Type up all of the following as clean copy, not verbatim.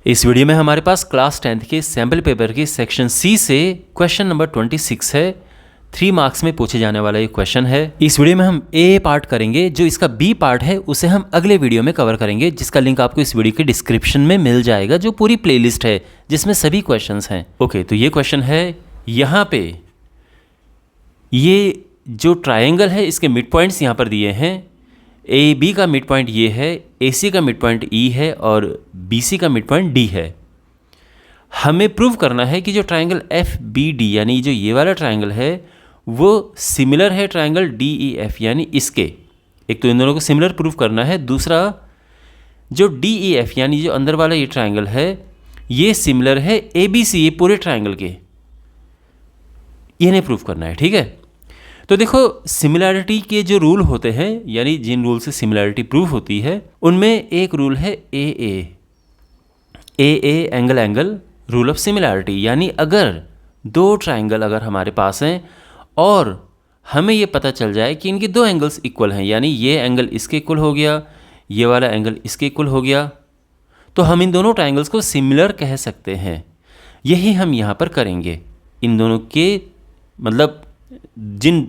इस वीडियो में हमारे पास क्लास 10th के सैम्पल पेपर के सेक्शन सी से क्वेश्चन नंबर 26 है। 3 मार्क्स में पूछे जाने वाला ये क्वेश्चन है। इस वीडियो में हम ए पार्ट करेंगे, जो इसका बी पार्ट है उसे हम अगले वीडियो में कवर करेंगे, जिसका लिंक आपको इस वीडियो के डिस्क्रिप्शन में मिल जाएगा, जो पूरी प्लेलिस्ट है जिसमें सभी क्वेश्चंस हैं। ओके, तो ये क्वेश्चन है, यहाँ पे ये जो ट्राइंगल है इसके मिड पॉइंट्स यहाँ पर दिए हैं। ए बी का मिड पॉइंट ये है, ए सी का मिड पॉइंट ई है और बी सी का मिड पॉइंट डी है। हमें प्रूव करना है कि जो ट्राइंगल एफ बी डी यानी जो ये वाला ट्राइंगल है वो सिमिलर है ट्राइंगल डी ई एफ यानी इसके। एक तो इन दोनों को सिमिलर प्रूव करना है, दूसरा जो डी ई एफ यानी जो अंदर वाला ये ट्राइंगल है ये सिमिलर है ए बी सी, ये पूरे ट्राइंगल के, ये नहीं प्रूव करना है। ठीक है, तो देखो सिमिलैरिटी के जो रूल होते हैं, यानी जिन रूल से सिमिलैरिटी प्रूव होती है, उनमें एक रूल है A angle angle rule of similarity. यानी अगर दो ट्राइंगल अगर हमारे पास हैं और हमें ये पता चल जाए कि इनके दो एंगल्स इक्वल हैं, यानी ये एंगल इसके इक्वल हो गया, ये वाला एंगल इसके इक्वल हो गया, तो हम इन दोनों ट्राइंगल्स को सिमिलर कह सकते हैं। यही हम यहाँ पर करेंगे। इन दोनों के मतलब जिन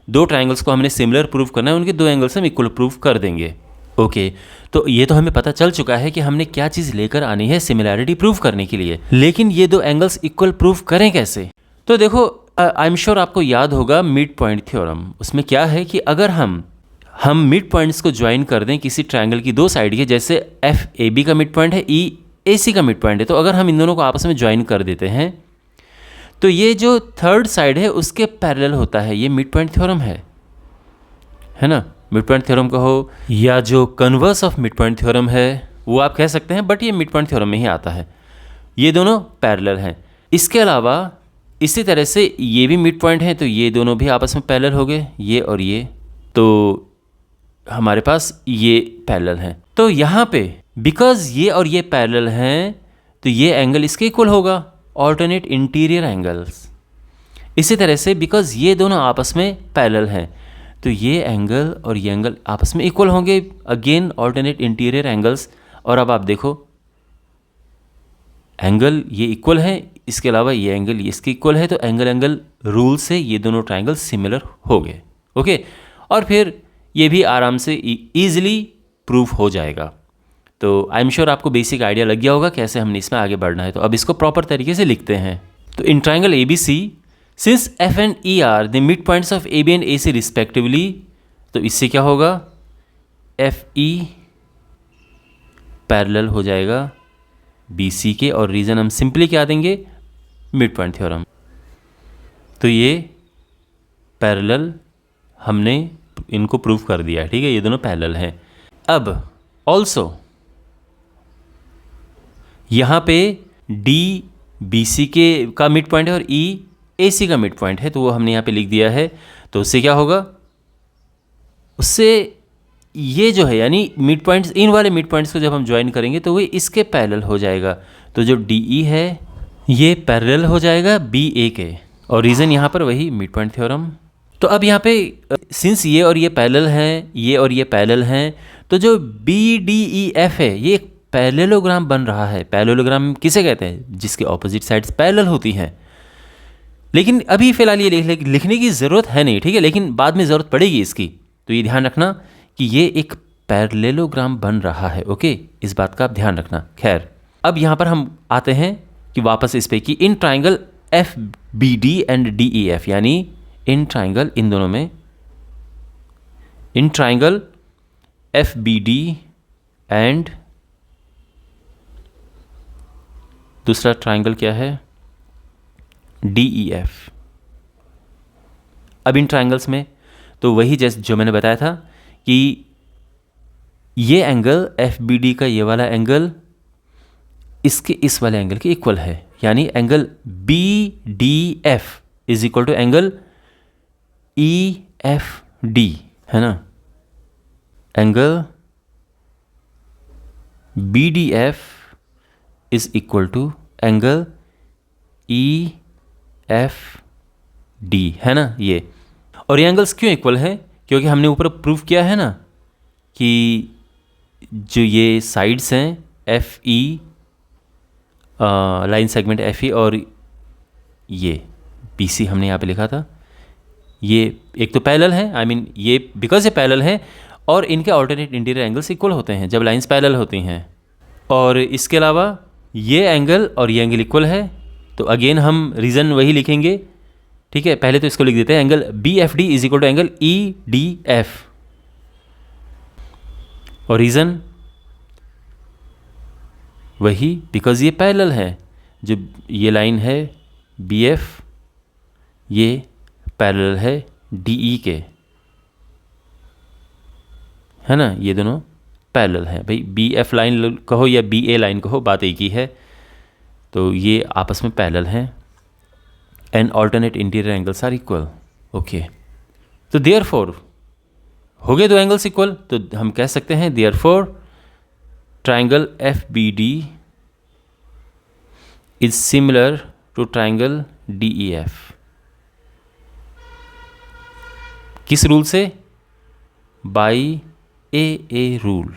दो ट्राइंगल्स को हमने सिमिलर प्रूव करना है उनके दो एंगल्स हम इक्वल प्रूव कर देंगे। ओके, तो ये तो हमें पता चल चुका है कि हमने क्या चीज़ लेकर आनी है सिमिलैरिटी प्रूव करने के लिए। लेकिन ये दो एंगल्स इक्वल प्रूव करें कैसे? तो देखो, आई एम श्योर आपको याद होगा मिड पॉइंट थ्योरम। उसमें क्या है कि अगर हम मिड पॉइंट्स को ज्वाइन कर दें किसी ट्राइंगल की दो साइड के, जैसे एफ ए बी का मिड पॉइंट है, ई ए सी का मिड पॉइंट है, तो अगर हम इन दोनों को आपस में ज्वाइन कर देते हैं तो ये जो थर्ड साइड है उसके पैरेलल होता है। ये मिड पॉइंट थ्योरम है ना। मिड पॉइंट थ्योरम कहो या जो converse of mid point theorem है वो आप कह सकते हैं, बट ये मिड पॉइंट थ्योरम में ही आता है। ये दोनों पैरेलल हैं। इसके अलावा इसी तरह से ये भी मिड पॉइंट है, तो ये दोनों भी आपस में पैरेलल हो गए, ये और ये, तो हमारे पास ये पैरेलल हैं। तो यहाँ पे बिकॉज ये और ये पैरेलल हैं तो ये एंगल इसके इक्वल होगा, ऑल्टरनेट इंटीरियर एंगल्स। इसी तरह से बिकॉज ये दोनों आपस में पैरेलल हैं तो ये एंगल और ये एंगल आपस में इक्वल होंगे, अगेन ऑल्टरनेट इंटीरियर एंगल्स। और अब आप देखो एंगल ये इक्वल है, इसके अलावा ये एंगल ये इसके इक्वल है, तो एंगल एंगल रूल से ये दोनों ट्राइंगल सिमिलर हो गए। ओके, और फिर ये भी आराम से ईजिली प्रूफ हो जाएगा। तो आई एम श्योर आपको बेसिक आइडिया लग गया होगा कैसे हमने इसमें आगे बढ़ना है। तो अब इसको प्रॉपर तरीके से लिखते हैं। तो in triangle A B C, since F and E are the midpoints of A B and A C respectively, तो इससे क्या होगा, एफ ई पैरेलल हो जाएगा बी सी के, और रीज़न हम सिंपली क्या देंगे, मिड पॉइंट थ्योरम। तो ये पैरेलल हमने इनको प्रूव कर दिया है। ठीक है, ये दोनों पैरेलल हैं। अब ऑल्सो यहाँ पे डी बी सी के का मिड पॉइंट है और ई ए सी का मिड पॉइंट है, तो वो हमने यहाँ पे लिख दिया है। तो उससे क्या होगा, उससे ये जो है यानी मिड पॉइंट्स, इन वाले मिड पॉइंट्स को जब हम ज्वाइन करेंगे तो वो इसके पैरेलल हो जाएगा। तो जो डी ई है ये पैरेलल हो जाएगा बी ए के, और रीज़न यहाँ पर वही मिड पॉइंट थ्योरम। तो अब यहाँ पे सिंस ये और ये पैरेलल हैं, ये और ये पैरेलल हैं, तो जो बी डी ई एफ है ये एक पैरेललोग्राम बन रहा है। पैरेललोग्राम किसे कहते हैं, जिसके ऑपोजिट साइड्स पैरेलल होती हैं। लेकिन अभी फ़िलहाल ये लिखने की ज़रूरत है नहीं, ठीक है, लेकिन बाद में ज़रूरत पड़ेगी इसकी, तो ये ध्यान रखना कि ये एक पैरेललोग्राम बन रहा है। ओके, इस बात का आप ध्यान रखना। खैर, अब यहाँ पर हम आते हैं कि वापस इस पे कि in triangle F B D and D E F, यानी इन ट्राइंगल, इन दोनों में, in triangle F B D and दूसरा ट्राइंगल क्या है, डी ई एफ। अब इन ट्राइंगल्स में तो वही जैसे जो मैंने बताया था कि ये एंगल एफ बी डी का ये वाला एंगल इसके इस वाले एंगल के इक्वल है, यानी angle B D F is equal to angle E F D, है ना। Angle B D F is equal to angle E F D, है ना ये। और ये एंगल्स क्यों इक्वल है, क्योंकि हमने ऊपर प्रूव किया है ना कि जो ये साइड्स हैं F E line segment F E और ये बी सी हमने यहाँ पे लिखा था, ये एक तो पैरेलल है, आई मीन ये बिकॉज ये पैरेलल है और इनके ऑल्टरनेट इंटीरियर एंगल्स इक्वल होते हैं जब लाइंस पैरेलल होती हैं। और इसके अलावा ये एंगल और ये एंगल इक्वल है, तो अगेन हम रीज़न वही लिखेंगे, ठीक है। पहले तो इसको लिख देते हैं, angle B F D is equal to angle E D F, और रीज़न वही बिकॉज ये पैरेलल है, जो ये लाइन है बी एफ ये पैरेलल है डी ई के, है ना, ये दोनों पैरेलल है। भाई बी एफ लाइन कहो या बी ए लाइन कहो, बात एक ही है, तो ये आपस में पैरेलल हैं and alternate interior angles are equal. Okay, तो देयरफॉर हो गए दो एंगल्स इक्वल, तो हम कह सकते हैं therefore triangle F B D is similar to triangle D E F. किस रूल से? By A rule.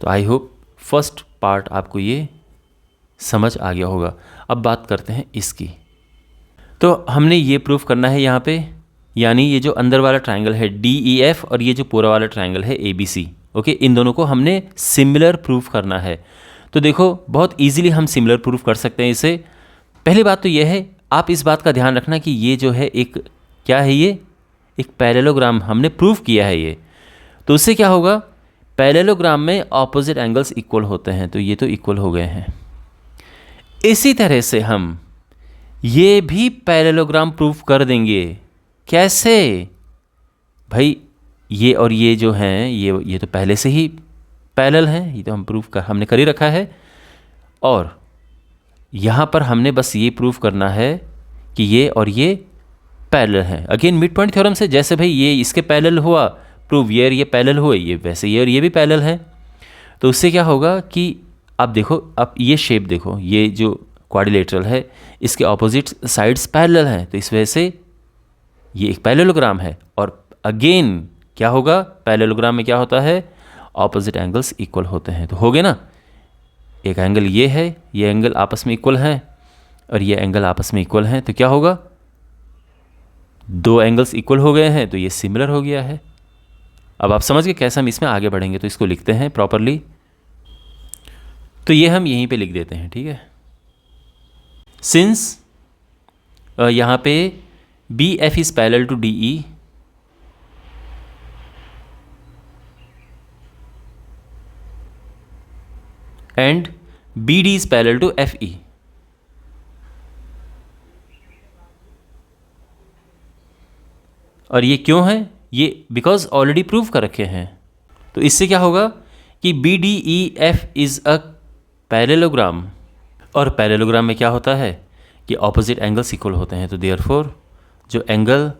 तो आई होप फर्स्ट पार्ट आपको ये समझ आ गया होगा। अब बात करते हैं इसकी। तो हमने ये प्रूफ करना है यहाँ पे, यानी ये जो अंदर वाला ट्रायंगल है डी ई एफ और ये जो पूरा वाला ट्रायंगल है ए बी सी, ओके, इन दोनों को हमने सिमिलर प्रूफ करना है। तो देखो बहुत इजीली हम सिमिलर प्रूफ कर सकते हैं इसे। पहली बात तो ये है, आप इस बात का ध्यान रखना कि ये जो है एक क्या है, ये एक पैरेललोग्राम हमने प्रूफ किया है ये। तो उससे क्या होगा, पैरेललोग्राम में ऑपोजिट एंगल्स इक्वल होते हैं, तो ये तो इक्वल हो गए हैं। इसी तरह से हम ये भी पैरेललोग्राम प्रूफ कर देंगे। कैसे भाई, ये और ये जो हैं ये तो पहले से ही पैरेलल हैं, ये तो हमने कर ही रखा है। और यहाँ पर हमने बस ये प्रूफ करना है कि ये और ये पैरेलल हैं। अगेन मिड पॉइंट थ्योरम से, जैसे भाई ये इसके पैरेलल हुआ प्रूव, ये और ये पैरेलल हुए, ये वैसे ये और ये भी पैरेलल हैं। तो उससे क्या होगा कि अब देखो, अब ये शेप देखो, ये जो क्वाड्रिलेटरल है इसके ऑपोजिट साइड्स पैरेलल हैं, तो इस वजह से ये एक पैरेललोग्राम है। और अगेन क्या होगा, पैरेललोग्राम में क्या होता है, ऑपोजिट एंगल्स इक्वल होते हैं। तो हो गए ना, एक एंगल ये है, ये एंगल आपस में इक्वल हैं और ये एंगल आपस में इक्वल हैं, तो क्या होगा, दो एंगल्स इक्वल हो गए हैं, तो ये सिमिलर हो गया है। अब आप समझ गए कैसे हम इसमें आगे बढ़ेंगे। तो इसको लिखते हैं प्रॉपरली, तो ये हम यहीं पे लिख देते हैं, ठीक है। सिंस यहाँ पे B F is parallel to D E, and B D is parallel to F E, और ये क्यों है, ये बिकॉज ऑलरेडी प्रूव कर रखे हैं। तो इससे क्या होगा कि B D E F is a parallelogram, और पैरेललोग्राम में क्या होता है कि ऑपोजिट एंगल्स इक्वल होते हैं। तो देयरफॉर जो एंगल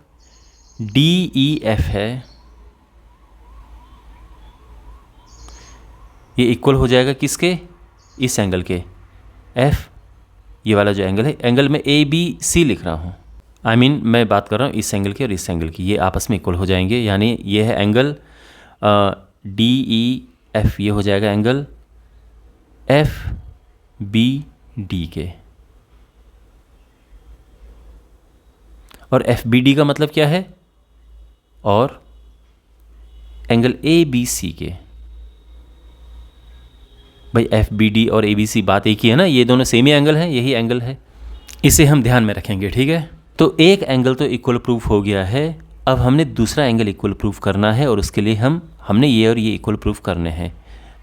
डी ई एफ है ये इक्वल हो जाएगा किसके, इस एंगल के, एफ, ये वाला जो एंगल है, एंगल में ए बी सी लिख रहा हूँ, आई मीन मैं बात कर रहा हूँ इस एंगल की और इस एंगल की, ये आपस में इक्वल हो जाएंगे। यानी ये है एंगल डी ई एफ, ये हो जाएगा एंगल एफ बी डी के, और एफ बी डी का मतलब क्या है, और एंगल ए बी सी के। भाई एफ बी डी और ए बी सी बात एक ही है ना, ये दोनों सेम ही एंगल हैं, यही एंगल है, इसे हम ध्यान में रखेंगे, ठीक है। तो एक एंगल तो इक्वल प्रूफ हो गया है, अब हमने दूसरा एंगल इक्वल प्रूफ करना है, और उसके लिए हमने ये और ये इक्वल प्रूफ करने हैं।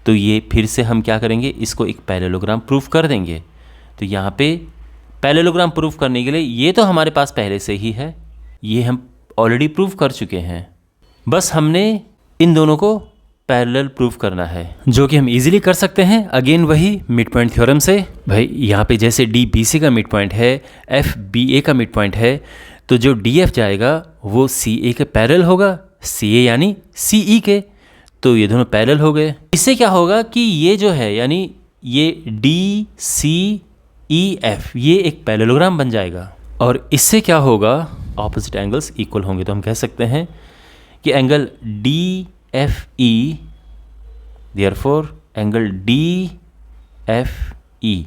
तो ये फिर से हम क्या करेंगे, इसको एक पैरेललोग्राम प्रूफ कर देंगे। तो यहाँ पे पैरेललोग्राम प्रूफ करने के लिए ये तो हमारे पास पहले से ही है, ये हम ऑलरेडी प्रूफ कर चुके हैं, बस हमने इन दोनों को पैरेलल प्रूफ करना है, जो कि हम इजीली कर सकते हैं। अगेन वही मिड पॉइंट थ्योरम से। भाई यहाँ पे जैसे डी बी सी का मिड पॉइंट है, एफ बी ए का मिड पॉइंट है, तो जो डी एफ जाएगा वो सी ए के पैरेलल होगा, सी ए यानी सी ई के, तो ये दोनों पैरेलल हो गए। इससे क्या होगा कि ये जो है यानी ये डी सी ई एफ ये एक पैरेललोग्राम बन जाएगा, और इससे क्या होगा, ऑपोजिट एंगल्स इक्वल होंगे। तो हम कह सकते हैं कि angle D F E, therefore angle D F E,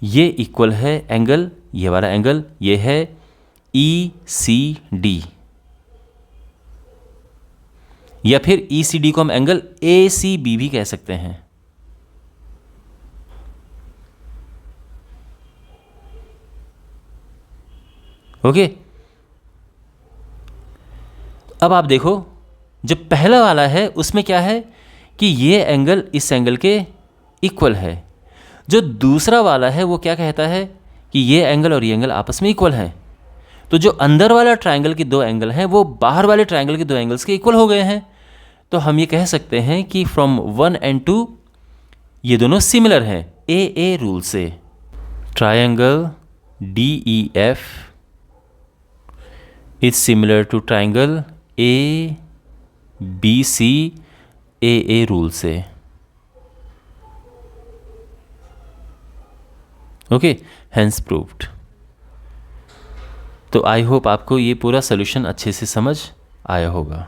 ये इक्वल है एंगल, ये वाला एंगल ये है ई सी डी, या फिर ई सी डी को हम एंगल ए सी बी भी कह सकते हैं। ओके, अब आप देखो जो पहला वाला है उसमें क्या है कि ये एंगल इस एंगल के इक्वल है। जो दूसरा वाला है वो क्या कहता है कि ये एंगल और ये एंगल आपस में इक्वल हैं। तो जो अंदर वाला ट्रायंगल के दो एंगल हैं वो बाहर वाले ट्रायंगल के दो एंगल्स के इक्वल हो गए हैं। तो हम ये कह सकते हैं कि फ्रॉम 1 and 2 ये दोनों सिमिलर हैं ए रूल से। Triangle D E F is similar to triangle A B C A rule से। Okay, hence proved. तो आई होप आपको ये पूरा सोल्यूशन अच्छे से समझ आया होगा।